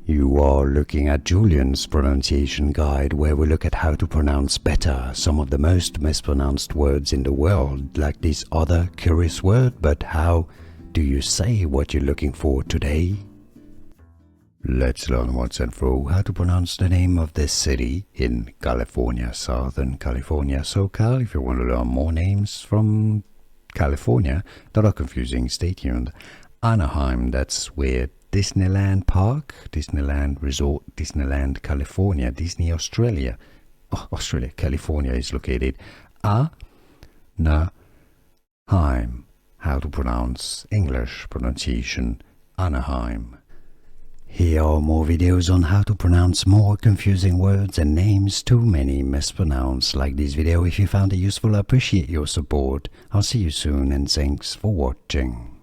You are looking at Julian's pronunciation guide, where we look at how to pronounce better some of the most mispronounced words in the world, like this other curious word. But how do you say what you're looking for today? Let's learn once and for all how to pronounce the name of this city in California, Southern California, SoCal. If you want to learn more names from California that are confusing, stay tuned. Anaheim, that's where Disneyland Park, Disneyland Resort, Disneyland California, Disney Australia, California is located. Anaheim, how to pronounce English pronunciation, Anaheim. Here are more videos on how to pronounce more confusing words and names too many mispronounced. Like this video if you found it useful. I appreciate your support. I'll see you soon and thanks for watching.